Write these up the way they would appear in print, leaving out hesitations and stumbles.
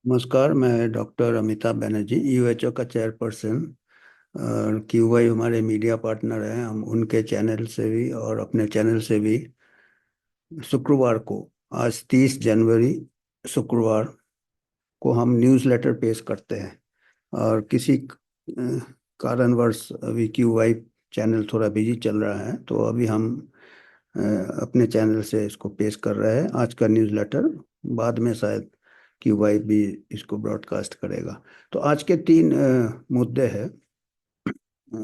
नमस्कार। मैं डॉक्टर अमिताभ बनर्जी, यूएचओ का चेयरपर्सन। क्यूवाई हमारे मीडिया पार्टनर हैं। हम उनके चैनल से भी और अपने चैनल से भी शुक्रवार को, आज 30 जनवरी, शुक्रवार को हम न्यूज़लेटर पेश करते हैं। और किसी कारणवश अभी क्यूवाई चैनल थोड़ा बिजी चल रहा है, तो अभी हम अ, अपने चैनल से इसको पेश कर रहे हैं। आज का न्यूज़लेटर बाद में शायद क्यूवाई भी इसको ब्रॉडकास्ट करेगा। तो आज के तीन मुद्दे हैं।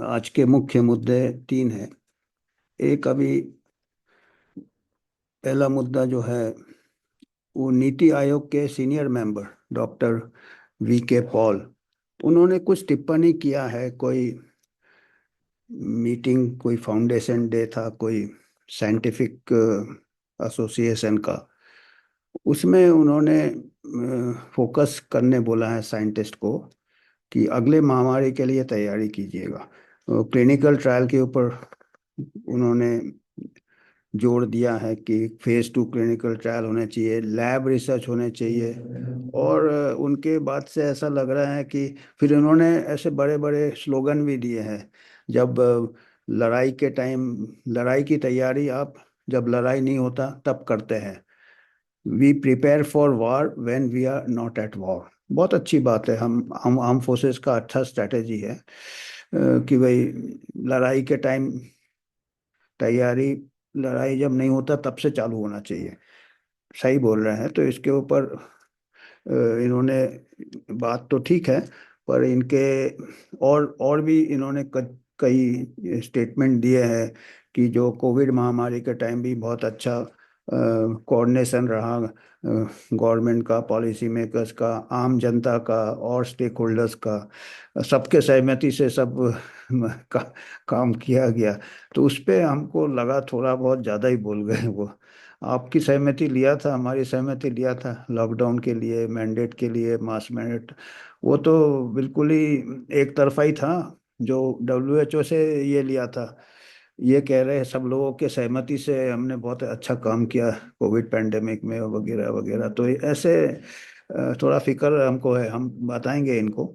आज के मुख्य मुद्दे तीन हैं। एक अभी पहला मुद्दा जो है, वो नीति आयोग के सीनियर मेंबर डॉक्टर वी के पॉल, उन्होंने कुछ टिप्पणी किया है। कोई मीटिंग, कोई फाउंडेशन डे था, कोई साइंटिफिक एसोसिएशन का। उसमें उन्होंने फोकस करने बोला है साइंटिस्ट को कि अगले महामारी के लिए तैयारी कीजिएगा। क्लिनिकल ट्रायल के ऊपर उन्होंने जोर दिया है कि फेज 2 क्लिनिकल ट्रायल होने चाहिए, लैब रिसर्च होने चाहिए। और उनके बात से ऐसा लग रहा है कि फिर उन्होंने ऐसे बड़े बड़े स्लोगन भी दिए हैं। जब लड़ाई के टाइम, लड़ाई की तैयारी आप जब लड़ाई नहीं होता तब करते हैं। We prepare for war when we are not at war. बहुत अच्छी बात है। हम आर्म फोर्सेस का अच्छा स्ट्रैटेजी है कि भाई लड़ाई के टाइम तैयारी, लड़ाई जब नहीं होता तब से चालू होना चाहिए। सही बोल रहे हैं। तो इसके ऊपर इन्होंने, बात तो ठीक है, पर इनके और भी इन्होंने कई स्टेटमेंट दिए हैं कि जो कोविड महामारी के टाइम भी बहुत अच्छा कोऑर्डिनेशन रहा गवर्नमेंट का, पॉलिसी मेकर्स का, आम जनता का और स्टेक होल्डर्स का। सबके सहमति से सब का, काम किया गया। तो उस पे हमको लगा थोड़ा बहुत ज़्यादा ही बोल गए वो। आपकी सहमति लिया था, हमारी सहमति लिया था लॉकडाउन के लिए, मैंडेट के लिए, मास मैंडेट। वो तो बिल्कुल ही एक तरफा ही था। जो डब्ल्यूएचओ से ये लिया था, ये कह रहे हैं सब लोगों के सहमति से हमने बहुत अच्छा काम किया कोविड पैंडेमिक में, वगैरह वगैरह। तो ऐसे थोड़ा फिक्र हमको है। हम बताएंगे इनको,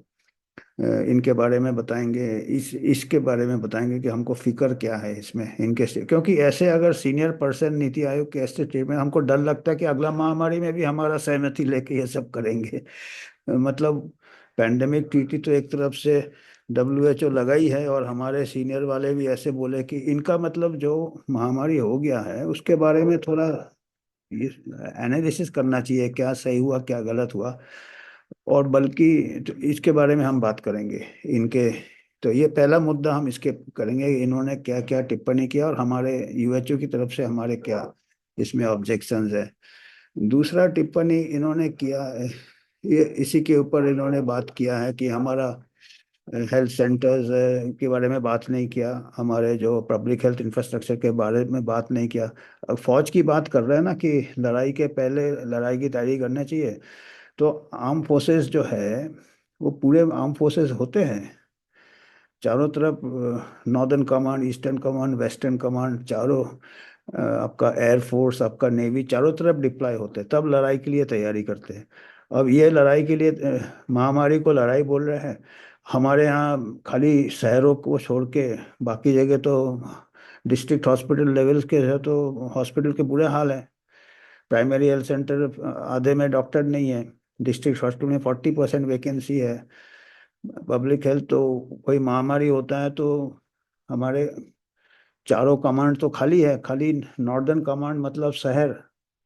इनके बारे में बताएंगे, इसके बारे में बताएंगे कि हमको फिक्र क्या है इसमें इनके से। क्योंकि ऐसे अगर सीनियर पर्सन नीति आयोग के ऐसे स्टेट में, हमको डर लगता है कि अगला महामारी में भी हमारा सहमति लेके ये सब करेंगे। मतलब पैंडेमिक ट्रीटी तो एक तरफ से डब्ल्यूएचओ लगा ही है, और हमारे सीनियर वाले भी ऐसे बोले कि इनका मतलब जो महामारी हो गया है उसके बारे में थोड़ा ये एनालिसिस करना चाहिए, क्या सही हुआ क्या गलत हुआ। और बल्कि तो इसके बारे में हम बात करेंगे इनके। तो ये पहला मुद्दा हम इसके करेंगे, इन्होंने क्या क्या टिप्पणी किया और हमारे यूएचओ की तरफ से हमारे क्या इसमें ऑब्जेक्शंस है। दूसरा टिप्पणी इन्होंने किया है, ये इसी के ऊपर इन्होंने बात किया है कि हमारा हेल्थ सेंटर्स के बारे में बात नहीं किया, हमारे जो पब्लिक हेल्थ इंफ्रास्ट्रक्चर के बारे में बात नहीं किया। अब फौज की बात कर रहे हैं ना कि लड़ाई के पहले लड़ाई की तैयारी करनी चाहिए। तो आर्म फोर्सेस जो है, वो पूरे आर्म फोर्सेस होते हैं चारों तरफ, northern command, eastern command, western command, चारों आपका एयरफोर्स, आपका नेवी, चारों तरफ डिप्लॉय होते हैं, तब लड़ाई के लिए तैयारी करते हैं। अब ये लड़ाई के लिए महामारी को लड़ाई बोल रहे हैं। हमारे यहाँ खाली शहरों को छोड़ के बाकी जगह तो डिस्ट्रिक्ट हॉस्पिटल लेवल्स के है, तो हॉस्पिटल के बुरे हाल हैं। प्राइमरी हेल्थ सेंटर आधे में डॉक्टर नहीं है, डिस्ट्रिक्ट हॉस्पिटल में 40% वैकेंसी है। पब्लिक हेल्थ तो कोई महामारी होता है तो हमारे चारों कमांड तो खाली है। खाली नॉर्दर्न कमांड मतलब शहर,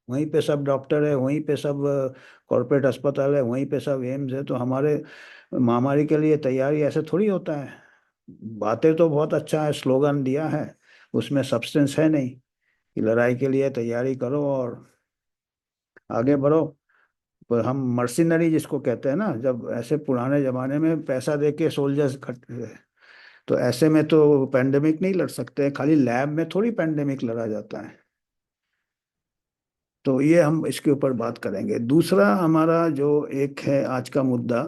वहीं पे सब डॉक्टर है, वहीं पे सब कॉरपोरेट अस्पताल है, वहीं पे सब एम्स है। तो हमारे महामारी के लिए तैयारी ऐसे थोड़ी होता है। बातें तो बहुत अच्छा है, स्लोगन दिया है, उसमें सब्सटेंस है नहीं कि लड़ाई के लिए तैयारी करो और आगे बढ़ो। पर हम मर्सिनरी जिसको कहते हैं ना, जब ऐसे पुराने जमाने में पैसा दे के सोल्जर्स खट, तो ऐसे में तो पेंडेमिक नहीं लड़ सकते। खाली लैब में थोड़ी पेंडेमिक लड़ा जाता है। तो ये हम इसके ऊपर बात करेंगे। दूसरा हमारा जो एक है आज का मुद्दा,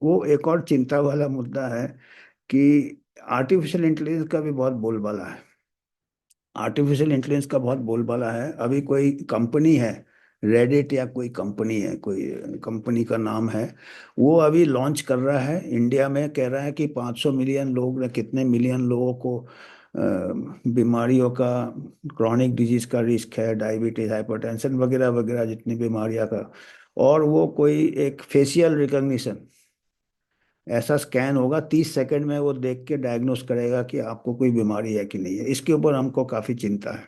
वो एक और चिंता वाला मुद्दा है कि आर्टिफिशियल इंटेलिजेंस का भी बहुत बोलबाला है। आर्टिफिशियल इंटेलिजेंस का बहुत बोलबाला है। अभी कोई कंपनी है रेडिट या कोई कंपनी है, कोई कंपनी का नाम है। वो अभी लॉन्च कर रहा है इंडिया में, कह रहा है कि 500 मिलियन लोग या कितने मिलियन लोगों को बीमारियों का, क्रॉनिक डिजीज का रिस्क है, डायबिटीज, हाइपरटेंशन वगैरह वगैरह जितनी बीमारियां का। और वो कोई एक फेशियल रिकॉग्निशन, ऐसा स्कैन होगा 30 सेकंड में, वो देख के डायग्नोस करेगा कि आपको कोई बीमारी है कि नहीं है। इसके ऊपर हमको काफ़ी चिंता है,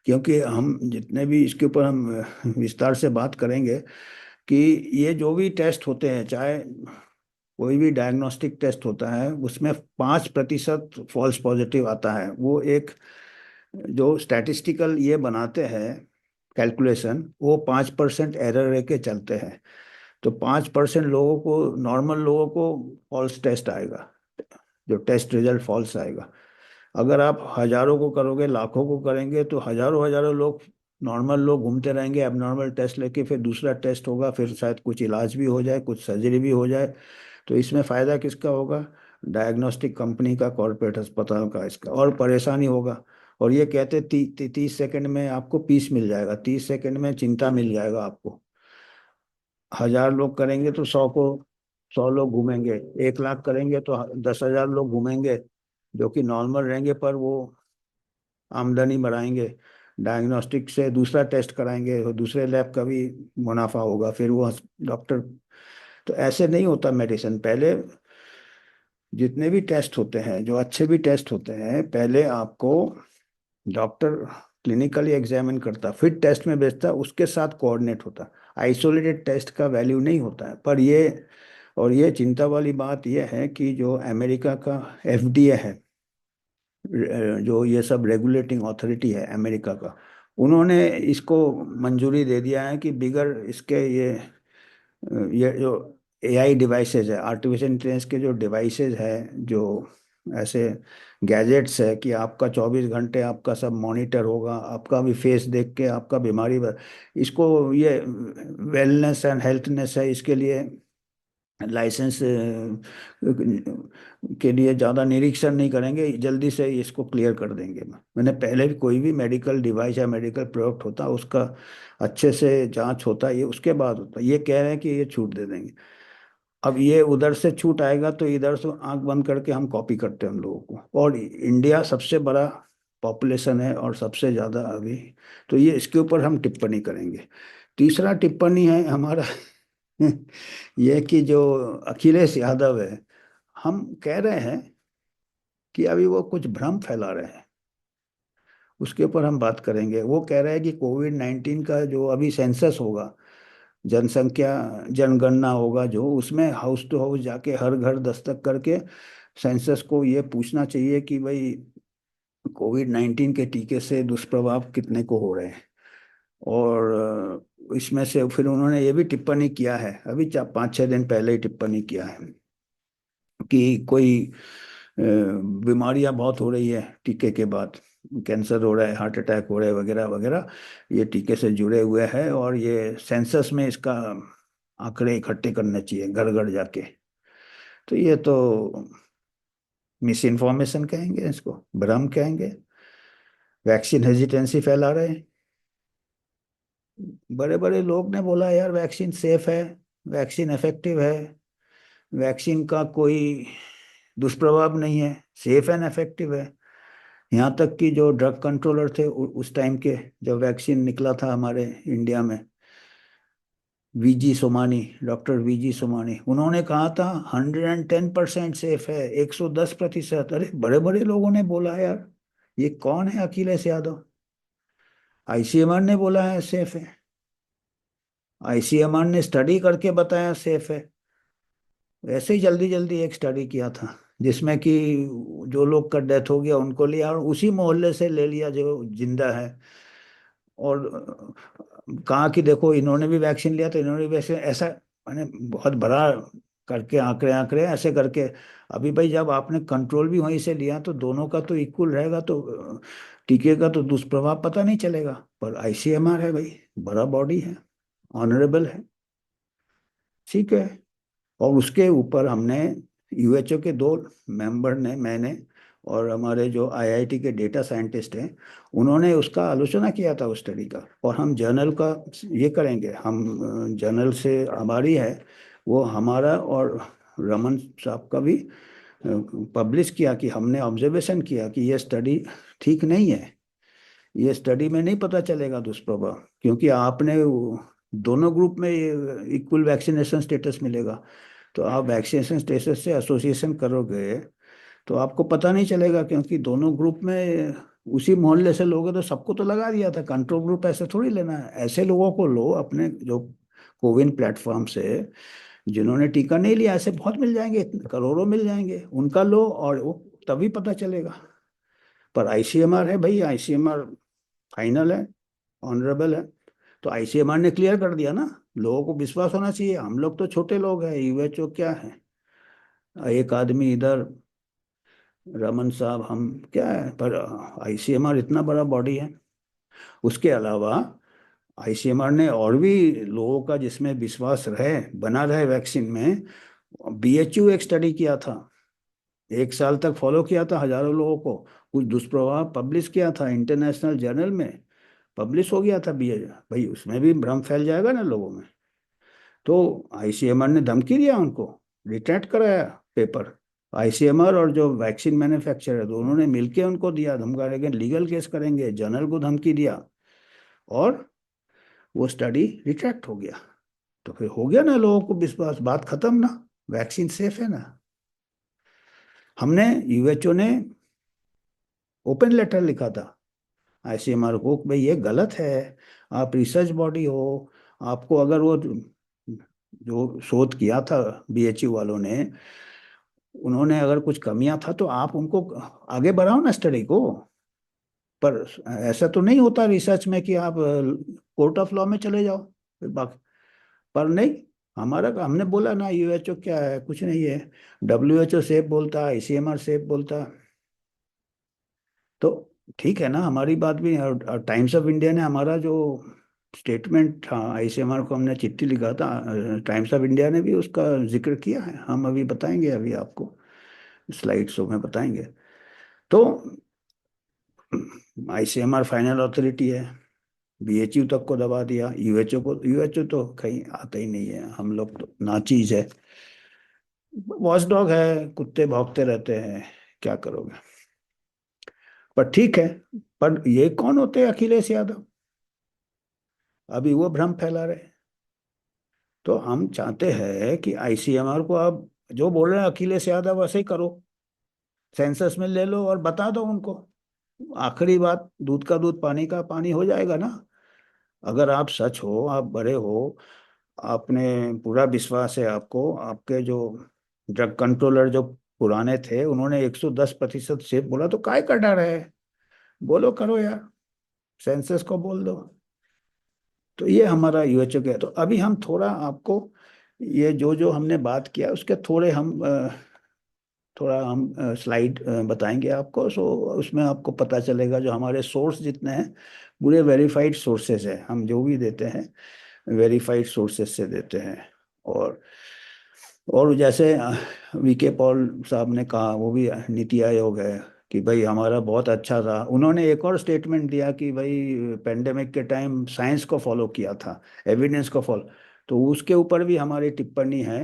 क्योंकि हम जितने भी इसके ऊपर हम विस्तार से बात करेंगे कि ये जो भी टेस्ट होते हैं, चाहे कोई भी डायग्नोस्टिक टेस्ट होता है, उसमें 5% फॉल्स पॉजिटिव आता है। वो एक जो स्टैटिस्टिकल ये बनाते हैं कैलकुलेशन, वो 5% एरर लेके चलते हैं। तो 5% लोगों को, नॉर्मल लोगों को फॉल्स टेस्ट आएगा, जो टेस्ट रिजल्ट फॉल्स आएगा। अगर आप हजारों को करोगे, लाखों को करेंगे, तो हजारों हजारों लोग, नॉर्मल लोग घूमते रहेंगे एबनॉर्मल टेस्ट लेके, फिर दूसरा टेस्ट होगा, फिर शायद कुछ इलाज भी हो जाए, कुछ सर्जरी भी हो जाए। तो इसमें फायदा किसका होगा? डायग्नोस्टिक कंपनी का, कॉरपोरेट अस्पताल का, इसका और परेशानी होगा। और ये कहते 30 सेकंड में आपको पीस मिल जाएगा, 30 सेकंड में चिंता मिल जाएगा आपको। 1000 लोग करेंगे तो 100 लोग घूमेंगे, 1 लाख करेंगे तो 10,000 लोग घूमेंगे, जो कि नॉर्मल रहेंगे, पर वो आमदनी बढ़ाएंगे। डायग्नोस्टिक से दूसरा टेस्ट कराएंगे और दूसरे लैब का भी मुनाफा होगा, फिर वो डॉक्टर। तो ऐसे नहीं होता मेडिसिन। पहले जितने भी टेस्ट होते हैं, जो अच्छे भी टेस्ट होते हैं, पहले आपको डॉक्टर क्लिनिकली एग्जामिन करता, फिर टेस्ट में भेजता, उसके साथ कोऑर्डिनेट होता। आइसोलेटेड टेस्ट का वैल्यू नहीं होता है। पर ये, और ये चिंता वाली बात यह है कि जो अमेरिका का FDA है, जो ये सब रेगुलेटिंग अथॉरिटी है अमेरिका का, उन्होंने इसको मंजूरी दे दिया है कि बिगर इसके ये जो AI डिवाइसेज है, आर्टिफिशियल इंटेलिजेंस के जो डिवाइसेज है, जो ऐसे गैजेट्स है कि आपका 24 घंटे आपका सब मॉनिटर होगा, आपका भी फेस देख के आपका बीमारी इसको ये वेलनेस एंड हेल्थनेस है, इसके लिए लाइसेंस के लिए ज़्यादा निरीक्षण नहीं करेंगे, जल्दी से इसको क्लियर कर देंगे। मैंने पहले भी, कोई भी मेडिकल डिवाइस या मेडिकल प्रोडक्ट होता है, उसका अच्छे से जांच होता है, ये उसके बाद होता है। ये कह रहे हैं कि ये छूट दे देंगे। अब ये उधर से छूट आएगा तो इधर से आंख बंद करके हम कॉपी करते हैं उन लोगों को। और इंडिया सबसे बड़ा पॉपुलेशन है और सबसे ज़्यादा अभी, तो ये इसके ऊपर हम टिप्पणी करेंगे। तीसरा टिप्पणी है हमारा यह कि जो अखिलेश यादव है, हम कह रहे हैं कि अभी वो कुछ भ्रम फैला रहे हैं, उसके ऊपर हम बात करेंगे। वो कह रहे हैं कि कोविड-19 का जो अभी सेंसस होगा, जनसंख्या जनगणना होगा, जो उसमें हाउस टू हाउस जाके हर घर दस्तक करके सेंसस को ये पूछना चाहिए कि भाई कोविड-19 के टीके से दुष्प्रभाव कितने को हो रहे हैं। और इसमें से फिर उन्होंने ये भी टिप्पणी किया है, अभी 5-6 दिन पहले ही टिप्पणी किया है कि कोई बीमारियां बहुत हो रही है टीके के बाद, कैंसर हो रहा है, हार्ट अटैक हो रहा है वगैरह वगैरह, ये टीके से जुड़े हुए हैं, और ये सेंसस में इसका आंकड़े इकट्ठे करने चाहिए घर घर जाके। तो ये तो मिस इन्फॉर्मेशन कहेंगे, इसको भ्रम कहेंगे, वैक्सीन हेजिटेंसी फैला रहे हैं। बड़े बड़े लोग ने बोला यार वैक्सीन सेफ है, वैक्सीन इफेक्टिव है, वैक्सीन का कोई दुष्प्रभाव नहीं है, सेफ एंड इफेक्टिव है। यहाँ तक कि जो ड्रग कंट्रोलर थे उस टाइम के, जब वैक्सीन निकला था हमारे इंडिया में, VG Somani, doctor VG Somani, उन्होंने कहा था 110% सेफ है, 110%। अरे बड़े बड़े लोगों ने बोला यार, ये कौन है अखिलेश यादव? ICMR ने बोला है सेफ है, ICMR ने स्टडी करके बताया सेफ है। वैसे ही जल्दी जल्दी एक स्टडी किया था, जिसमें कि जो लोग का डेथ हो गया उनको लिया, और उसी मोहल्ले से ले लिया जो जिंदा है। और कहा कि देखो इन्होंने भी वैक्सीन लिया तो इन्होंने भी वैसे, ऐसा मैंने बहुत बड़ा करके आंकड़े आंकड़े ऐसे करके। अभी भाई जब आपने कंट्रोल भी वहीं से लिया तो दोनों का तो इक्वल रहेगा, तो टीके का तो दुष्प्रभाव पता नहीं चलेगा। पर ICMR है भाई, बड़ा बॉडी है, ऑनरेबल है, ठीक है। और उसके ऊपर हमने, WHO के 2 मेंबर ने, मैंने और हमारे जो आईआईटी के डेटा साइंटिस्ट हैं, उन्होंने उसका आलोचना किया था उस स्टडी का। और हम जर्नल का ये करेंगे, हम जर्नल से हमारी है वो, हमारा और रमन साहब का भी पब्लिश किया कि हमने ऑब्जर्वेशन किया कि ये स्टडी ठीक नहीं है। ये स्टडी में नहीं पता चलेगा दुष्प्रभाव, क्योंकि आपने दोनों ग्रुप में इक्वल वैक्सीनेशन स्टेटस मिलेगा। तो आप वैक्सीनेशन स्टेटस से एसोसिएशन करोगे तो आपको पता नहीं चलेगा, क्योंकि दोनों ग्रुप में उसी मोहल्ले से लोगे तो सबको तो लगा दिया था। कंट्रोल ग्रुप ऐसे थोड़ी लेना है। ऐसे लोगों को लो अपने जो कोविन प्लेटफॉर्म से, जिन्होंने टीका नहीं लिया, ऐसे बहुत मिल जाएंगे, करोड़ों मिल जाएंगे, उनका लो और वो तभी पता चलेगा। पर आईसीएमआर है भाई, आईसीएमआर फाइनल है, ऑनरेबल है। तो आईसीएमआर ने क्लियर कर दिया ना, लोगों को विश्वास होना चाहिए। हम लोग तो छोटे लोग हैं, यूएचओ क्या है, एक आदमी इधर, रमन साहब, हम क्या है, पर आईसीएमआर इतना बड़ा बॉडी है। उसके अलावा आईसीएमआर ने और भी लोगों का जिसमें विश्वास रहे, बना रहे वैक्सीन में, बीएचयू एक स्टडी किया था, 1 साल तक फॉलो किया था हजारों लोगों को, कुछ दुष्प्रभाव पब्लिश किया था इंटरनेशनल जर्नल में, पब्लिश हो गया था बी। भाई उसमें भी भ्रम फैल जाएगा ना लोगों में। तो आईसीएमआर ने धमकी दिया उनको, रिट्रैक्ट कराया पेपर। आईसीएमआर और जो वैक्सीन मैन्युफैक्चरर दोनों ने मिलकर उनको दिया धमका, लेकिन लीगल केस करेंगे, जर्नल को धमकी दिया, और वो स्टडी रिट्रैक्ट हो गया। तो फिर हो गया ना लोगों को विश्वास, बात खत्म ना, वैक्सीन सेफ है ना। हमने, यूएचओ ने ओपन लेटर लिखा था आईसीएमआर को कि भाई ये गलत है, आप रिसर्च बॉडी हो, आपको अगर वो जो शोध किया था बीएचयू वालों ने, उन्होंने अगर कुछ कमियां था तो आप उनको आगे बढ़ाओ ना स्टडी को। पर ऐसा तो नहीं होता रिसर्च में कि आप कोर्ट ऑफ लॉ में चले जाओ फिर बाकी। पर नहीं, हमारा हमने बोला ना, यूएचओ क्या है, कुछ नहीं है। डब्ल्यूएचओ सेफ बोलता है, आईसीएमआर सेफ बोलता है। तो ठीक है ना, हमारी बात भी। और टाइम्स ऑफ इंडिया ने हमारा जो स्टेटमेंट था, आईसीएमआर को हमने चिट्ठी लिखा था, टाइम्स ऑफ इंडिया ने भी उसका जिक्र किया है। हम अभी बताएंगे, अभी आपको स्लाइड शो में बताएंगे। तो आईसीएमआर फाइनल अथॉरिटी है, बीएचयू तक को दबा दिया, यूएचओ को, यूएचओ तो कहीं आता ही नहीं है, हम लोग तो नाचीज है, वॉच डॉग है, कुत्ते भौंकते रहते हैं, क्या करोगे। पर ठीक है। पर ये कौन होते हैं अखिलेश यादव, अभी वो भ्रम फैला रहे हैं। तो हम चाहते हैं कि आईसीएमआर को आप जो बोल रहे हैं अखिलेश यादव वैसे ही करो, सेंसस में ले लो और बता दो उनको। आखिरी बात, दूध का दूध पानी का पानी हो जाएगा ना। अगर आप सच हो, आप बड़े हो, आपने पूरा विश्वास है आपको, आपके जो ड्रग कंट्रोलर जो पुराने थे उन्होंने 110% सेफ बोला, तो काय का डर है, बोलो करो यार, सेंसस को बोल दो। तो ये हमारा यूएचओ का है। तो अभी हम थोड़ा आपको ये जो जो हमने बात किया उसके थोड़ा हम स्लाइड बताएंगे आपको। सो उसमें आपको पता चलेगा, जो हमारे सोर्स जितने हैं पूरे वेरीफाइड सोर्सेज है, हम जो भी देते हैं वेरीफाइड सोर्सेज से देते हैं। और और जैसे वीके पॉल साहब ने कहा, वो भी नीति आयोग है, कि भाई हमारा बहुत अच्छा था। उन्होंने एक और स्टेटमेंट दिया कि भाई पेंडेमिक के टाइम साइंस को फॉलो किया था, एविडेंस को फॉलो। तो उसके ऊपर भी हमारी टिप्पणी है।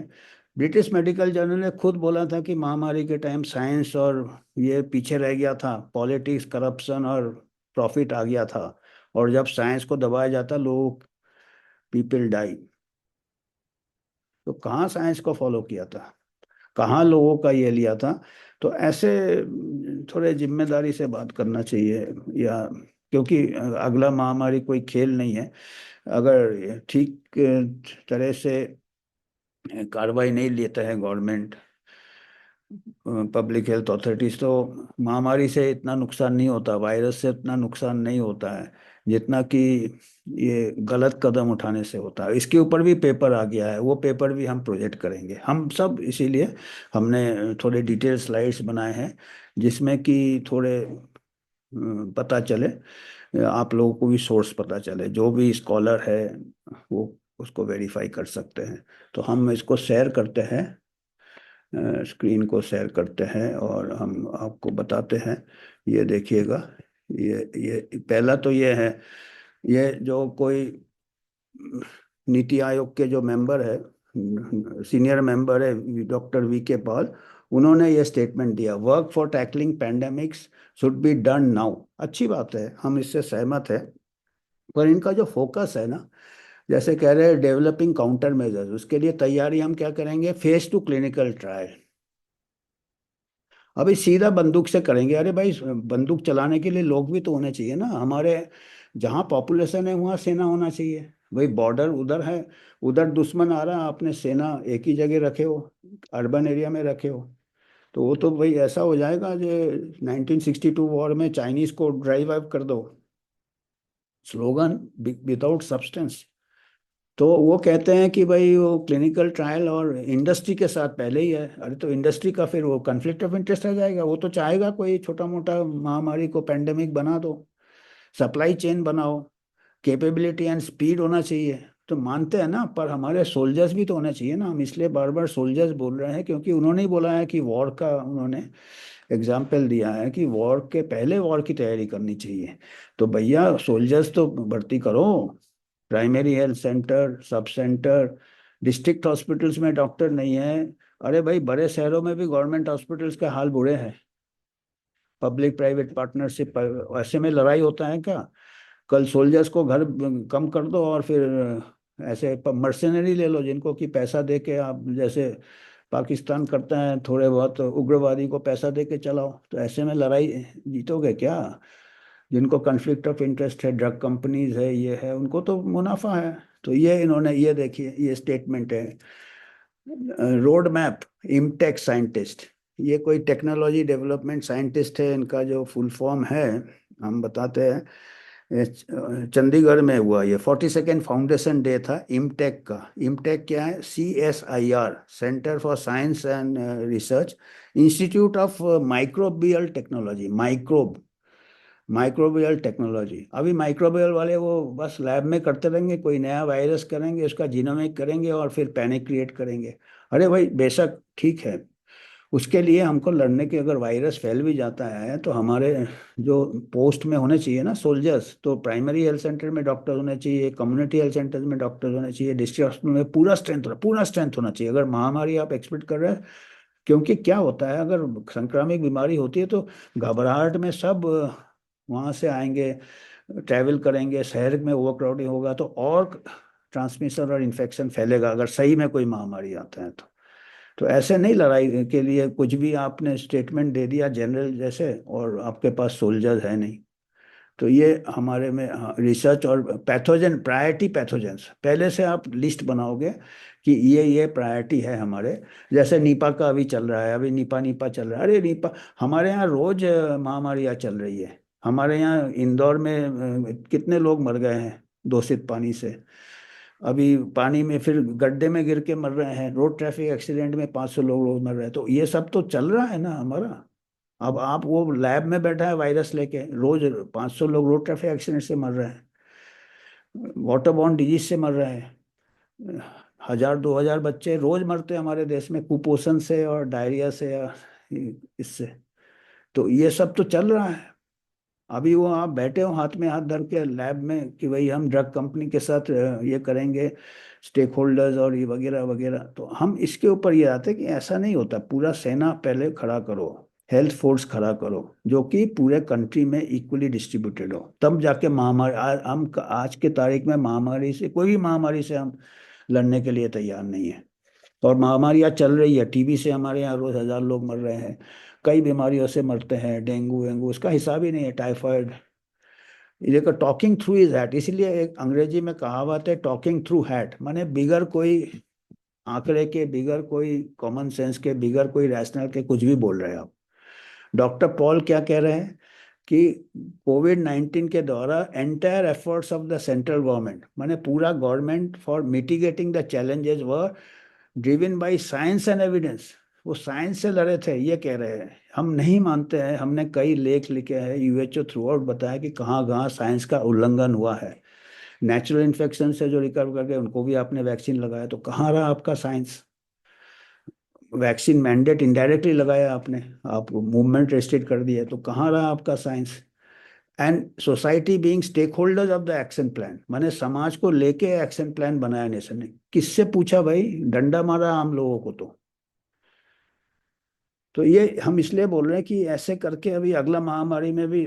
ब्रिटिश मेडिकल जर्नल ने खुद बोला था कि महामारी के टाइम साइंस और ये पीछे रह गया था, पॉलिटिक्स, करप्शन और प्रॉफिट आ गया था, और जब साइंस को दबाया जाता लोग, पीपल डाई। तो कहाँ साइंस को फॉलो किया था, कहाँ लोगों का ये लिया था। तो ऐसे थोड़े जिम्मेदारी से बात करना चाहिए, या क्योंकि अगला महामारी कोई खेल नहीं है। अगर ठीक तरह से कार्रवाई नहीं लेता है गवर्नमेंट, पब्लिक हेल्थ अथॉरिटीज, तो महामारी से इतना नुकसान नहीं होता, वायरस से इतना नुकसान नहीं होता है जितना कि ये गलत कदम उठाने से होता है। इसके ऊपर भी पेपर आ गया है, वो पेपर भी हम प्रोजेक्ट करेंगे हम सब। इसीलिए हमने थोड़े डिटेल स्लाइड्स बनाए हैं, जिसमें कि थोड़े पता चले, आप लोगों को भी सोर्स पता चले, जो भी स्कॉलर है वो उसको वेरीफाई कर सकते हैं। तो हम इसको शेयर करते हैं स्क्रीन को शेयर करते हैं और हम आपको बताते हैं। ये देखिएगा, ये पहला तो ये है, ये जो कोई नीति आयोग के जो मेंबर है, सीनियर मेंबर है, डॉक्टर वी के पॉल, उन्होंने ये स्टेटमेंट दिया, work for tackling pandemics should be done now. अच्छी बात है, हम इससे सहमत है। पर इनका जो फोकस है ना, जैसे कह रहे हैं डेवलपिंग काउंटर मेजर्स, उसके लिए तैयारी हम क्या करेंगे, फेज टू क्लिनिकल ट्रायल। अभी सीधा बंदूक से करेंगे? अरे भाई, बंदूक चलाने के लिए लोग भी तो होने चाहिए ना हमारे। जहाँ पॉपुलेशन है वहाँ सेना होना चाहिए। भाई बॉर्डर उधर है, उधर दुश्मन आ रहा है, आपने सेना एक ही जगह रखे हो, अर्बन एरिया में रखे हो, तो वो तो भाई ऐसा हो जाएगा जो 1962 वॉर में चाइनीज को ड्राइव आउट कर दो, स्लोगन विदाउट सब्सटेंस। तो वो कहते हैं कि भाई वो क्लिनिकल ट्रायल और इंडस्ट्री के साथ पहले ही है। अरे तो इंडस्ट्री का फिर वो कन्फ्लिक्ट ऑफ इंटरेस्ट आ जाएगा, वो तो चाहेगा कोई छोटा मोटा महामारी को पेंडेमिक बना दो। सप्लाई चेन बनाओ, कैपेबिलिटी एंड स्पीड होना चाहिए। तो मानते हैं ना, पर हमारे सोल्जर्स भी तो होने चाहिए ना। हम इसलिए बार बार सोल्जर्स बोल रहे हैं क्योंकि उन्होंने ही बोला है कि वॉर का, उन्होंने एग्जाम्पल दिया है कि वॉर के पहले वॉर की तैयारी करनी चाहिए। तो भैया सोल्जर्स तो भर्ती करो, primary health centre, sub centre, district hospitals में डॉक्टर नहीं है। अरे भाई बड़े शहरों में भी गवर्नमेंट हॉस्पिटल्स का हाल बुरे हैं, पब्लिक प्राइवेट पार्टनरशिप, ऐसे में लड़ाई होता है क्या? कल सोल्जर्स को घर कम कर दो और फिर ऐसे मर्सेनरी ले लो जिनको कि पैसा दे के, आप जैसे पाकिस्तान करता है, थोड़े बहुत उग्रवादी को पैसा दे के चलाओ। तो ऐसे में लड़ाई जीतोगे क्या? जिनको कन्फ्लिक्ट ऑफ इंटरेस्ट है, ड्रग कंपनीज है, ये है, उनको तो मुनाफा है। तो ये इन्होंने, ये देखिए ये स्टेटमेंट है, रोड मैप इमटेक साइंटिस्ट। ये कोई टेक्नोलॉजी डेवलपमेंट साइंटिस्ट है, इनका जो फुल फॉर्म है हम बताते हैं। चंडीगढ़ में हुआ, ये 42nd फाउंडेशन डे था इमटेक का। इमटेक क्या है? CSIR, centre for science and research, institute of microbial technology, microbial technology. अभी माइक्रोबियल वाले वो बस लैब में करते रहेंगे, कोई नया वायरस करेंगे, उसका जीनोमिक करेंगे और फिर पैनिक क्रिएट करेंगे। अरे भाई बेशक ठीक है, उसके लिए हमको लड़ने के, अगर वायरस फैल भी जाता है तो हमारे जो पोस्ट में होने चाहिए ना सोल्जर्स, तो प्राइमरी हेल्थ सेंटर में डॉक्टर होने चाहिए, कम्युनिटी हेल्थ सेंटर में डॉक्टर होने चाहिए, डिस्ट्रिक्ट हॉस्पिटल में पूरा स्ट्रेंथ होना चाहिए अगर महामारी आप एक्सपेक्ट कर रहे हैं। क्योंकि क्या होता है, अगर संक्रामक बीमारी होती है तो घबराहट में सब वहाँ से आएंगे, ट्रैवल करेंगे, शहर में ओवरक्राउडिंग होगा तो और ट्रांसमिशन और इन्फेक्शन फैलेगा अगर सही में कोई महामारी आता है तो ऐसे नहीं लड़ाई के लिए कुछ भी आपने स्टेटमेंट दे दिया जनरल जैसे, और आपके पास सोल्जर्स है नहीं। तो ये हमारे में रिसर्च और पैथोजन, प्रायोरिटी पैथोजेंस पहले से आप लिस्ट बनाओगे कि ये प्रायोरिटी है हमारे। जैसे नीपा का अभी चल रहा है, अभी नीपा नीपा चल रहा है। अरे नीपा, हमारे यहाँ रोज महामारियाँ चल रही है। हमारे यहाँ इंदौर में कितने लोग मर गए हैं दूषित पानी से। अभी पानी में फिर गड्ढे में गिर के मर रहे हैं, रोड ट्रैफिक एक्सीडेंट में 500 लोग रोज मर रहे हैं। तो ये सब तो चल रहा है ना हमारा। अब आप, वो लैब में बैठा है वायरस लेके, रोज 500 लोग रोड ट्रैफिक एक्सीडेंट से मर रहे हैं, वाटर बॉर्न डिजीज से मर रहे हैं। 1000 2000 बच्चे रोज मरते हैं हमारे देश में कुपोषण से और डायरिया से या इससे। तो ये सब तो चल रहा है। अभी वो आप बैठे हो हाथ में हाथ धर के लैब में कि भाई हम ड्रग कंपनी के साथ ये करेंगे, स्टेक होल्डर्स और ये वगैरह वगैरह। तो हम इसके ऊपर ये आते हैं कि ऐसा नहीं होता, पूरा सेना पहले खड़ा करो, हेल्थ फोर्स खड़ा करो जो कि पूरे कंट्री में इक्वली डिस्ट्रीब्यूटेड हो, तब जाके महामारी, हम आज के तारीख में महामारी से, कोई भी महामारी से हम लड़ने के लिए तैयार नहीं है। और महामारियाँ चल रही है, टीबी से हमारे यहाँ रोज 1000 लोग मर रहे हैं, कई बीमारियों से मरते हैं, डेंगू वेंगू, उसका हिसाब ही नहीं है, टाइफाइड। ये देखो, टॉकिंग थ्रू इज हैट, इसलिए एक अंग्रेजी में कहावत है, टॉकिंग थ्रू हैट, माने बिगर कोई आंकड़े के, बिगर कोई कॉमन सेंस के, बिगर कोई रैशनल के कुछ भी बोल रहे हैं आप। डॉक्टर पॉल क्या कह रहे हैं कि कोविड-19 के द्वारा entire efforts of the central government, माने पूरा government, for mitigating the challenges were driven by science and evidence. वो साइंस से लड़े थे, ये कह रहे हैं। हम नहीं मानते हैं, हमने कई लेख लिखे हैं, यूएचओ थ्रू आउट बताया कि कहाँ कहाँ साइंस का उल्लंघन हुआ है। नेचुरल इन्फेक्शन से जो रिकवर कर गए उनको भी आपने वैक्सीन लगाया, तो कहाँ रहा आपका साइंस? वैक्सीन मैंडेट इनडायरेक्टली लगाया आपने, आप मूवमेंट रेस्ट्रिक्ट कर दिया, तो कहाँ रहा आपका science? And society being stakeholders of the action plan, माने समाज को लेके एक्शन प्लान बनाया नेशन ने, किससे पूछा भाई? डंडा मारा आम लोगों को। तो ये हम इसलिए बोल रहे हैं कि ऐसे करके अभी अगला महामारी में भी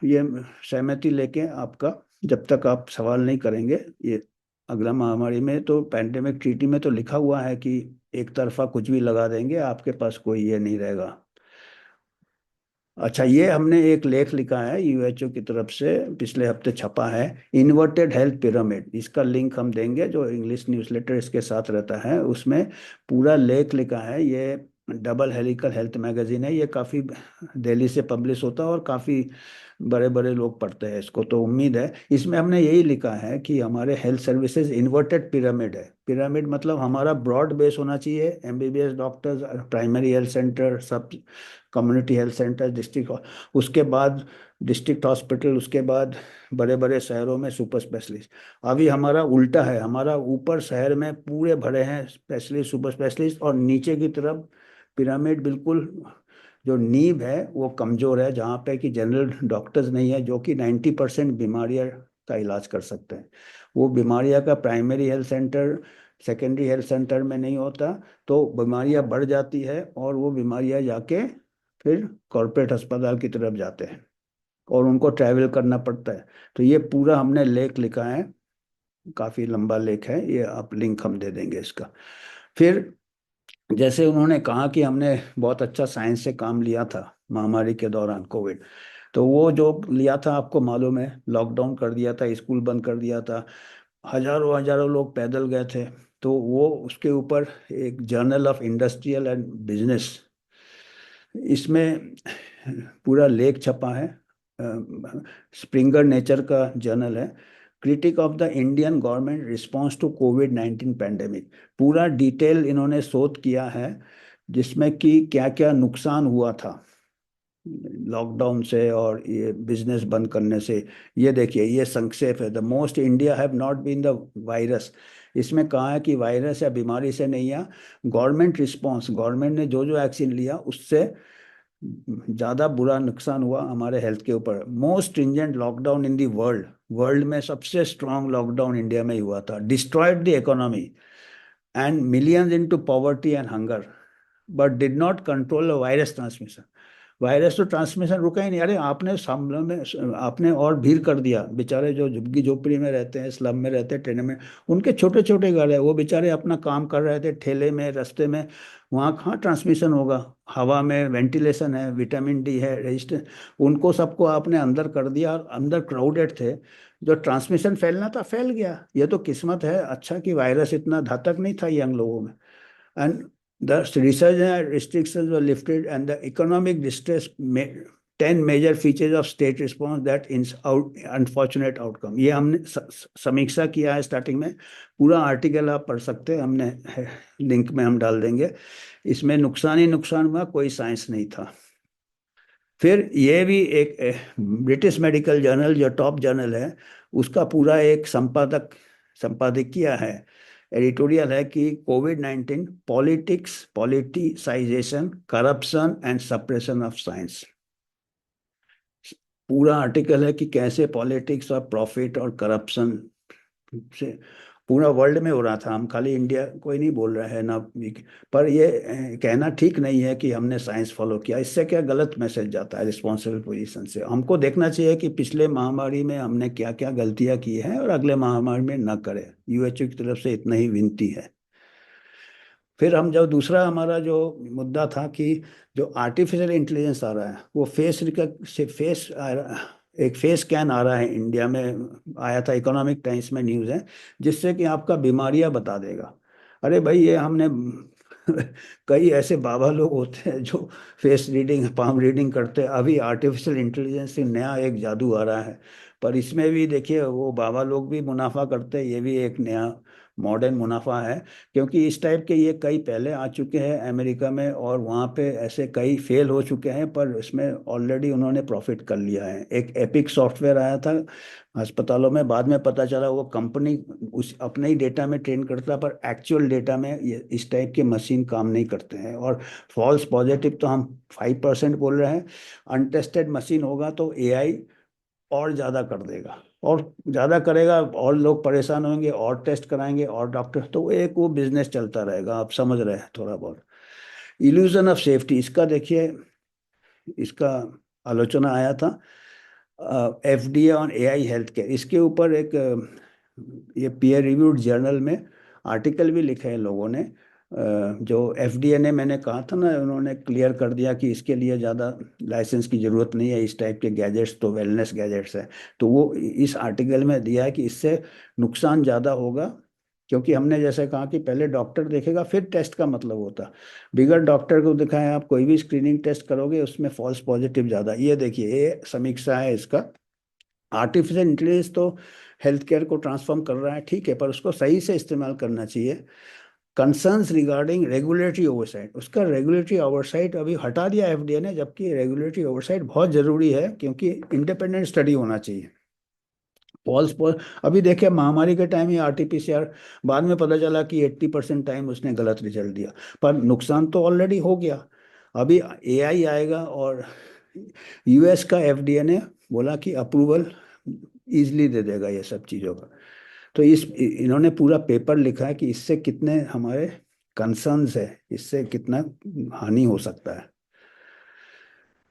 ये सहमति लेके आपका, जब तक आप सवाल नहीं करेंगे, ये अगला महामारी में तो पैंडेमिक ट्रीटी में तो लिखा हुआ है कि एक तरफा कुछ भी लगा देंगे, आपके पास कोई ये नहीं रहेगा। अच्छा, ये हमने एक लेख लिखा है यूएचओ की तरफ से, पिछले हफ्ते छपा है, इन्वर्टेड हेल्थ पिरामिड। इसका लिंक हम देंगे, जो इंग्लिश न्यूज़लेटर इसके साथ रहता है उसमें पूरा लेख लिखा है। ये डबल हेलिकल हेल्थ मैगजीन है, ये काफ़ी दिल्ली से पब्लिश होता है और काफ़ी बड़े बड़े लोग पढ़ते हैं इसको। तो उम्मीद है, इसमें हमने यही लिखा है कि हमारे हेल्थ सर्विसेज इन्वर्टेड पिरामिड है। पिरामिड मतलब हमारा ब्रॉड बेस होना चाहिए, MBBS doctors, primary health centre, सब कम्युनिटी हेल्थ सेंटर, डिस्ट्रिक्ट, उसके बाद डिस्ट्रिक्ट हॉस्पिटल, उसके बाद बड़े बड़े शहरों में सुपर स्पेशलिस्ट। अभी हमारा उल्टा है, हमारा ऊपर शहर में पूरे भरे हैं स्पेशलिस्ट, सुपर स्पेशलिस्ट, और नीचे की तरफ पिरामिड बिल्कुल जो नींव है वो कमजोर है, जहाँ पे कि जनरल डॉक्टर्स नहीं है जो कि 90% बीमारियां का इलाज कर सकते हैं। वो बीमारियां का primary health centre, secondary health centre में नहीं होता, तो बीमारियां बढ़ जाती है और वो बीमारियां जाके फिर कॉरपोरेट अस्पताल की तरफ जाते हैं और उनको ट्रैवल करना पड़ता है। तो ये पूरा हमने लेख लिखा है, काफ़ी लंबा लेख है ये, आप लिंक हम दे देंगे इसका। फिर जैसे उन्होंने कहा कि हमने बहुत अच्छा साइंस से काम लिया था महामारी के दौरान, कोविड, तो वो जो लिया था आपको मालूम है, लॉकडाउन कर दिया था, स्कूल बंद कर दिया था, हजारों हजारों लोग पैदल गए थे। तो वो उसके ऊपर एक journal of industrial and business, इसमें पूरा लेख छपा है, स्प्रिंगर नेचर का जर्नल है, critique of the Indian government response to Covid 19 pandemic. पूरा डिटेल इन्होंने शोध किया है, जिसमें कि क्या क्या नुकसान हुआ था लॉकडाउन से और ये बिजनेस बंद करने से। ये देखिए, ये संक्षेप है, the most India have not been the virus. इसमें कहा है कि वायरस या बीमारी से नहीं है, गवर्नमेंट रिस्पॉन्स, गवर्नमेंट ने जो जो एक्शन लिया उससे ज़्यादा बुरा नुकसान हुआ हमारे हेल्थ के ऊपर। Most stringent lockdown in the world, world में सबसे स्ट्रांग लॉकडाउन इंडिया में ही हुआ था, destroyed the economy and millions into poverty and hunger, but did not control the virus transmission. Virus तो ट्रांसमिशन रुका ही नहीं। अरे आपने सामने में आपने और भीड़ कर दिया, बेचारे जो झुग्गी झोपड़ी में रहते हैं, स्लम में रहते हैं, टेने में, उनके छोटे छोटे घर है, वो बेचारे अपना काम कर रहे थे ठेले में, रास्ते में, वहाँ कहाँ ट्रांसमिशन होगा? हवा में वेंटिलेशन है, विटामिन डी है, रजिस्टर, उनको सबको आपने अंदर कर दिया और अंदर क्राउडेड थे, जो ट्रांसमिशन फैलना था फैल गया। ये तो किस्मत है अच्छा कि वायरस इतना घातक नहीं था यंग लोगों में। And the research and restrictions were lifted, and the economic distress made 10 major features of state response that in out unfortunate outcome। ये हमने समीक्षा किया है स्टार्टिंग में, पूरा आर्टिकल आप पढ़ सकते हैं, हमने लिंक में हम डाल देंगे। इसमें नुकसान ही नुकसान हुआ, कोई साइंस नहीं था। फिर ये भी एक ब्रिटिश मेडिकल जर्नल जो टॉप जर्नल है, उसका पूरा एक संपादक किया है, एडिटोरियल है कि Covid 19 politics, politicisation, corruption and suppression of science. पूरा आर्टिकल है कि कैसे पॉलिटिक्स और प्रॉफिट और करप्शन से पूरा वर्ल्ड में हो रहा था। हम खाली इंडिया कोई नहीं बोल रहा है ना, पर ये कहना ठीक नहीं है कि हमने साइंस फॉलो किया। इससे क्या गलत मैसेज जाता है रिस्पॉन्सिबल पोजीशन से। हमको देखना चाहिए कि पिछले महामारी में हमने क्या क्या गलतियां की हैं और अगले महामारी में न करें। यूएचओ की तरफ से इतना ही विनती है। फिर हम जब दूसरा हमारा जो मुद्दा था कि जो आर्टिफिशियल इंटेलिजेंस आ रहा है, वो फेस एक फेस स्कैन आ रहा है इंडिया में, आया था इकोनॉमिक टाइम्स में न्यूज़ है, जिससे कि आपका बीमारियां बता देगा। अरे भाई, ये हमने कई ऐसे बाबा लोग होते हैं जो फेस रीडिंग, पाम रीडिंग करते हैं। अभी आर्टिफिशियल इंटेलिजेंस से नया एक जादू आ रहा है, पर इसमें भी देखिए वो बाबा लोग भी मुनाफा करते हैं, ये भी एक नया मॉडर्न मुनाफा है। क्योंकि इस टाइप के ये कई पहले आ चुके हैं अमेरिका में, और वहाँ पे ऐसे कई फेल हो चुके हैं, पर इसमें ऑलरेडी उन्होंने प्रॉफिट कर लिया है। एक एपिक सॉफ्टवेयर आया था अस्पतालों में, बाद में पता चला वो कंपनी उस अपने ही डेटा में ट्रेन करता, पर एक्चुअल डेटा में ये इस टाइप के मशीन काम नहीं करते हैं। और फॉल्स पॉजिटिव तो हम 5% बोल रहे हैं, अनटेस्टेड मशीन होगा तो एआई और ज़्यादा कर देगा, और ज़्यादा करेगा और लोग परेशान होंगे, और टेस्ट कराएंगे और डॉक्टर, तो एक वो बिजनेस चलता रहेगा। आप समझ रहे हैं थोड़ा बहुत। इल्यूजन ऑफ सेफ्टी, इसका देखिए, इसका आलोचना आया था FDA on AI health care, इसके ऊपर एक ये पीयर रिव्यूड जर्नल में आर्टिकल भी लिखे हैं लोगों ने। जो एफडीए ने, मैंने कहा था ना, उन्होंने क्लियर कर दिया कि इसके लिए ज़्यादा लाइसेंस की ज़रूरत नहीं है, इस टाइप के गैजेट्स तो वेलनेस गैजेट्स है। तो वो इस आर्टिकल में दिया है कि इससे नुकसान ज़्यादा होगा, क्योंकि हमने जैसे कहा कि पहले डॉक्टर देखेगा फिर टेस्ट का मतलब होता। बिगर डॉक्टर को दिखाएं आप कोई भी स्क्रीनिंग टेस्ट करोगे, उसमें फॉल्स पॉजिटिव ज़्यादा। ये देखिए, ये समीक्षा है इसका। आर्टिफिशियल इंटेलिजेंस तो हेल्थ केयर को ट्रांसफॉर्म कर रहा है, ठीक है, पर उसको सही से इस्तेमाल करना चाहिए। कंसर्न्स रिगार्डिंग रेगुलेटरी ओवरसाइट, उसका रेगुलेटरी ओवरसाइट अभी हटा दिया एफडीए ने, जबकि रेगुलेटरी ओवरसाइट बहुत ज़रूरी है, क्योंकि इंडिपेंडेंट स्टडी होना चाहिए। फॉल्स पॉज अभी देखिए, महामारी के टाइम ही आरटीपीसीआर, बाद में पता चला कि 80% टाइम उसने गलत रिजल्ट दिया, पर नुकसान तो ऑलरेडी हो गया। अभी एआई आएगा, और यूएस का एफडीए ने बोला कि अप्रूवल इजली दे देगा ये सब चीज़ों का। तो इन्होंने पूरा पेपर लिखा है कि इससे कितने हमारे कंसर्न्स है, इससे कितना हानि हो सकता है।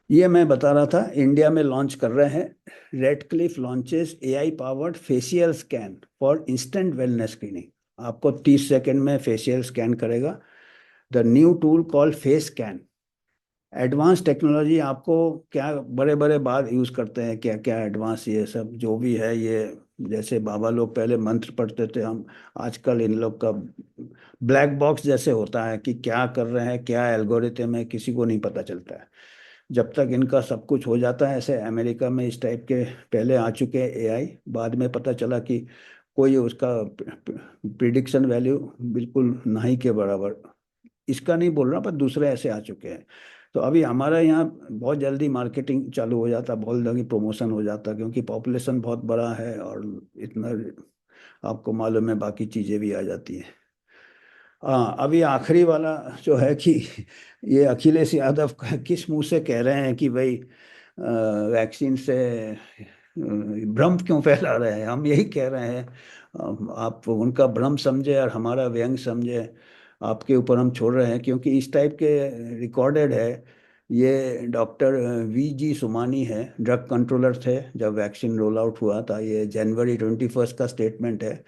ये मैं बता रहा था, इंडिया में लॉन्च कर रहे हैं। Red Cliff launches AI powered facial scan for instant wellness screening. आपको 30 सेकंड में फेशियल स्कैन करेगा। The new tool call face scan, advance technology. आपको क्या बड़े बड़े बात यूज़ करते हैं, क्या क्या एडवांस ये सब जो भी है, ये जैसे बाबा लोग पहले मंत्र पढ़ते थे, हम आजकल इन लोग का ब्लैक बॉक्स जैसे होता है कि क्या कर रहे हैं, क्या एल्गोरिथम है, किसी को नहीं पता चलता है। जब तक इनका सब कुछ हो जाता है, ऐसे अमेरिका में इस टाइप के पहले आ चुके हैं एआई, बाद में पता चला कि कोई उसका प्रिडिक्शन वैल्यू बिल्कुल नहीं के बराबर। इसका नहीं बोल रहा, पर दूसरे ऐसे आ चुके हैं। तो अभी हमारा यहाँ बहुत जल्दी मार्केटिंग चालू हो जाता, बहुत जल्दी प्रमोशन हो जाता, क्योंकि पॉपुलेशन बहुत बड़ा है, और इतना आपको मालूम है बाकी चीज़ें भी आ जाती हैं। हाँ, अभी आखिरी वाला जो है कि ये अखिलेश यादव किस मुंह से कह रहे हैं कि भाई वैक्सीन से भ्रम क्यों फैला रहे हैं। हम यही कह रहे हैं, आप उनका भ्रम समझे और हमारा व्यंग समझे, आपके ऊपर हम छोड़ रहे हैं, क्योंकि इस टाइप के रिकॉर्डेड है। ये डॉक्टर वी सुमानी है, ड्रग कंट्रोलर थे जब वैक्सीन रोल आउट हुआ था। ये जनवरी 21 का स्टेटमेंट है।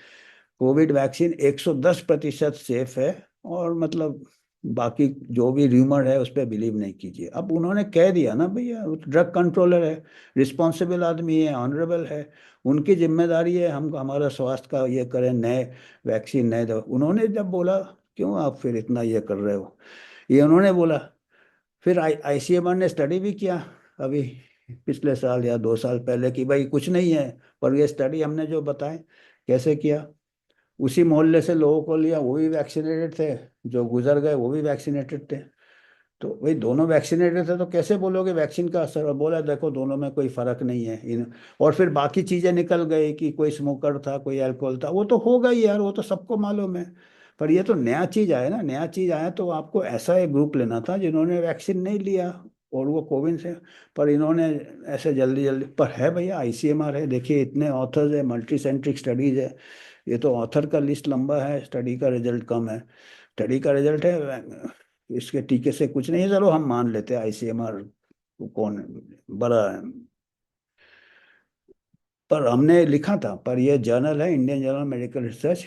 कोविड वैक्सीन 110% सेफ है, और मतलब बाकी जो भी र्यूमर है उस पर बिलीव नहीं कीजिए। अब उन्होंने कह दिया ना भैया, ड्रग कंट्रोलर है, रिस्पॉन्सिबल आदमी है, ऑनरेबल है, उनकी जिम्मेदारी है हम हमारा स्वास्थ्य का ये करें, नए वैक्सीन नए दवा। उन्होंने जब बोला क्यों आप फिर इतना ये कर रहे हो, ये उन्होंने बोला। फिर आईसीएमआर ने स्टडी भी किया अभी पिछले साल या 2 साल पहले कि भाई कुछ नहीं है, पर ये स्टडी हमने जो बताए कैसे किया, उसी मोहल्ले से लोगों को लिया, वो भी वैक्सीनेटेड थे, जो गुजर गए वो भी वैक्सीनेटेड थे। तो भाई दोनों वैक्सीनेटेड थे तो कैसे बोलोगे वैक्सीन का असर। और बोला देखो दोनों में कोई फर्क नहीं है इन। और फिर बाकी चीजें निकल गई कि कोई स्मोकर था, कोई अल्कोहल था, वो तो होगा ही यार, वो तो सबको मालूम है। पर ये तो नया चीज आया ना, नया चीज आया तो आपको ऐसा एक ग्रुप लेना था जिन्होंने वैक्सीन नहीं लिया, और वो कोविन से। पर इन्होंने ऐसे जल्दी जल्दी, पर है भैया आईसीएमआर है, देखिए इतने ऑथर्स है, मल्टी सेंट्रिक स्टडीज है। ये तो ऑथर का लिस्ट लंबा है, स्टडी का रिजल्ट कम है। स्टडी का रिजल्ट है, इसके टीके से कुछ नहीं है, चलो हम मान लेते हैं आईसीएमआर कौन बड़ा है। पर हमने लिखा था, पर ये जर्नल है Indian journal medical research,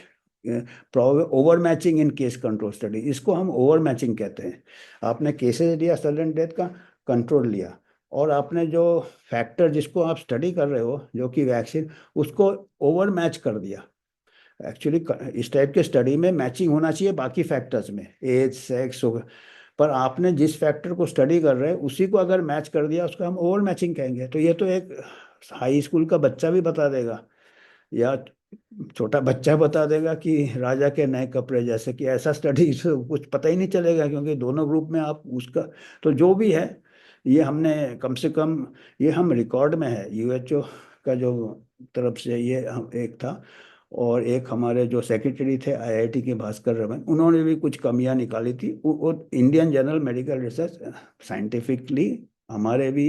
over matching in case control study, इसको हम ओवर मैचिंग कहते हैं। आपने केसेस लिया सडन डेथ का, कंट्रोल लिया, और आपने जो फैक्टर जिसको आप स्टडी कर रहे हो जो कि वैक्सीन, उसको ओवर मैच कर दिया। एक्चुअली इस टाइप के स्टडी में मैचिंग होना चाहिए बाकी फैक्टर्स में, एज सेक्स होगा, पर आपने जिस फैक्टर को स्टडी कर रहे हैं उसी को अगर मैच कर दिया, उसको हम ओवर मैचिंग कहेंगे। तो ये तो एक हाई स्कूल का बच्चा भी बता देगा, या छोटा बच्चा बता देगा कि राजा के नए कपड़े, जैसे कि ऐसा स्टडी कुछ पता ही नहीं चलेगा, क्योंकि दोनों ग्रुप में आप उसका, तो जो भी है ये हमने कम से कम, ये हम रिकॉर्ड में है यूएचओ का जो तरफ से ये एक था, और एक हमारे जो सेक्रेटरी थे आईआईटी के भास्कर रमन, उन्होंने भी कुछ कमियां निकाली थी, वो Indian journal medical research scientifically हमारे भी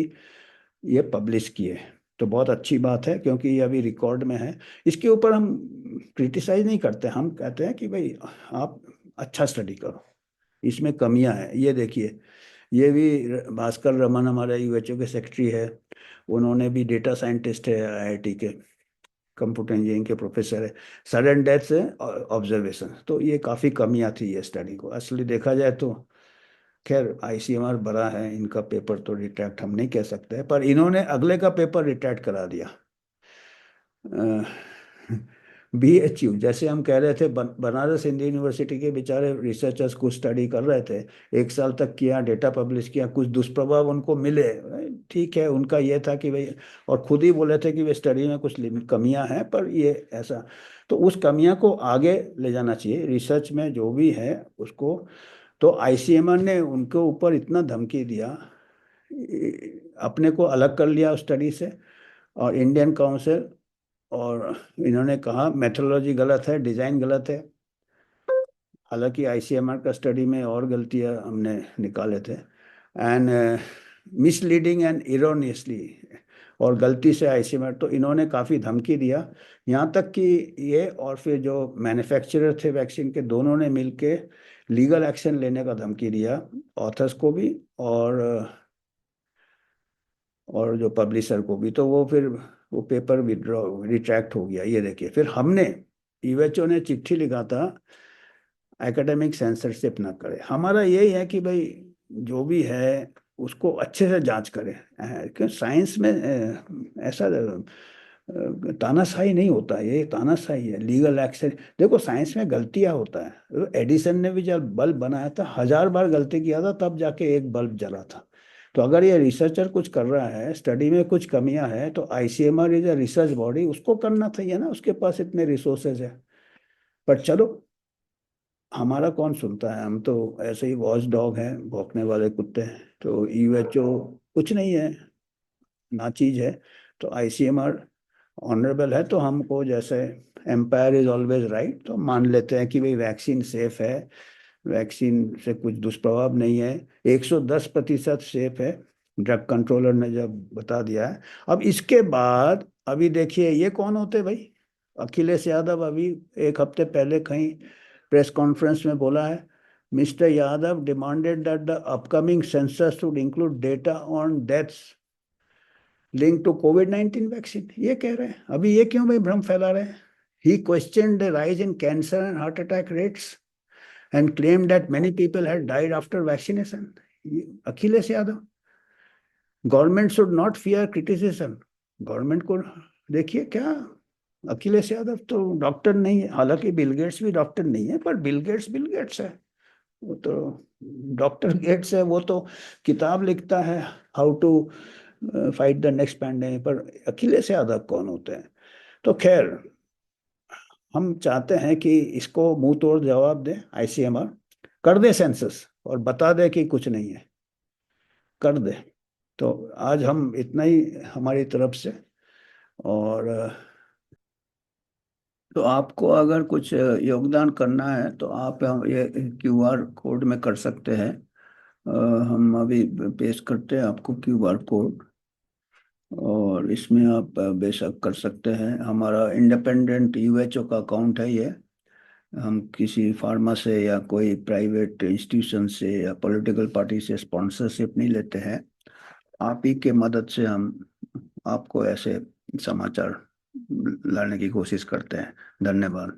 ये पब्लिश किए। तो बहुत अच्छी बात है, क्योंकि ये अभी रिकॉर्ड में है। इसके ऊपर हम क्रिटिसाइज नहीं करते, हम कहते हैं कि भाई आप अच्छा स्टडी करो, इसमें कमियां हैं ये देखिए। ये भी भास्कर रमन हमारे यूएचओ के सेक्रेटरी है, उन्होंने भी डेटा साइंटिस्ट है आईआईटी के, कंप्यूटर इंजीनियरिंग के प्रोफेसर है। सडन डेथ से ऑब्जर्वेशन, तो ये काफ़ी कमियां थी ये स्टडी को असली देखा जाए तो। खैर आईसीएमआर बड़ा है, इनका पेपर तो रिट्रैक्ट हम नहीं कह सकते, पर इन्होंने अगले का पेपर रिट्रैक्ट करा दिया। बीएचयू, जैसे हम कह रहे थे बनारस हिंदू यूनिवर्सिटी के बेचारे रिसर्चर्स कुछ स्टडी कर रहे थे, एक साल तक किया, डेटा पब्लिश किया, कुछ दुष्प्रभाव उनको मिले, ठीक है, उनका ये था कि भाई, और खुद ही बोले थे कि वे स्टडी में कुछ कमियां हैं, पर ये ऐसा, तो उस कमियां को आगे ले जाना चाहिए रिसर्च में जो भी है उसको। तो आईसीएमआर ने उनके ऊपर इतना धमकी दिया, अपने को अलग कर लिया उस स्टडी से, और इंडियन काउंसिल, और इन्होंने कहा मेथोडोलॉजी गलत है, डिजाइन गलत है। हालांकि आईसीएमआर का स्टडी में और गलतियां हमने निकाले थे, एंड मिसलीडिंग एंड इरोनियसली, और गलती से आईसीएमआर, तो इन्होंने काफ़ी धमकी दिया। यहाँ तक कि ये और फिर जो मैन्युफैक्चरर थे वैक्सीन के, दोनों ने मिलके लीगल एक्शन लेने का धमकी दिया, ऑथर्स को भी और जो पब्लिशर को भी। तो वो फिर वो पेपर विड्रॉ रिट्रैक्ट हो गया, ये देखिए। फिर हमने, यूएचओ ने चिट्ठी लिखा था एकेडमिक सेंसरशिप ना करे। हमारा यही है कि भाई जो भी है उसको अच्छे से जांच करें, क्योंकि साइंस में ऐसा तानाशाही नहीं होता, ये तानाशाही है, लीगल एक्शन। देखो साइंस में गलतियां होता है, एडिसन ने भी जब बल्ब बनाया था 1000 बार गलती किया था, तब जाके एक बल्ब जला था। तो अगर ये रिसर्चर कुछ कर रहा है, स्टडी में कुछ कमियां है, तो ICMR is a research body, उसको करना चाहिए ना, उसके पास इतने रिसोर्सेज है। पर चलो, हमारा कौन सुनता है, हम तो ऐसे ही वॉच डॉग हैं, भौंकने वाले कुत्ते हैं। तो यूएचओ कुछ नहीं है, ना चीज है। तो आईसीएमआर ऑनरेबल है, तो हमको जैसे एम्पायर इज ऑलवेज राइट, तो मान लेते हैं कि भाई वैक्सीन सेफ है, वैक्सीन से कुछ दुष्प्रभाव नहीं है, 110% सेफ है, ड्रग कंट्रोलर ने जब बता दिया है। अब इसके बाद अभी देखिए ये कौन होते भाई, अखिलेश यादव अभी एक हफ्ते पहले कहीं प्रेस कॉन्फ्रेंस में बोला है, mister Yadav demanded that the upcoming census should include data on deaths link to Covid vaccine. ये कह रहे हैं, अभी ये क्यों भाई भ्रम फैला रहे हैं। He question the rise in cancer and heart attack rates and claim that many people had died after vaccination. Akhilesh Yadav, government should not fear criticism, government को देखिए क्या। अखिलेश यादव तो डॉक्टर नहीं है, हालांकि बिल गेट्स भी डॉक्टर नहीं है, पर बिल गेट्स है, वो तो डॉक्टर गेट्स है, वो तो किताब लिखता है how to fight the next pandemic, पर अखिलेश यादव कौन होते हैं। तो खैर, हम चाहते हैं कि इसको मुंह तोड़ जवाब दे आईसीएमआर, कर दे सेंसस और बता दे कि कुछ नहीं है, कर दे। तो आज हम इतना ही हमारी तरफ से। और तो आपको अगर कुछ योगदान करना है तो आप हम ये क्यूआर कोड में कर सकते हैं। हम अभी पेश करते हैं आपको क्यूआर कोड, और इसमें आप बेशक कर सकते हैं। हमारा इंडिपेंडेंट यूएचओ का अकाउंट है ये, हम किसी फार्मा से या कोई प्राइवेट इंस्टीट्यूशन से या पॉलिटिकल पार्टी से स्पॉन्सरशिप नहीं लेते हैं। आप ही के मदद से हम आपको ऐसे समाचार लाने की कोशिश करते हैं। धन्यवाद।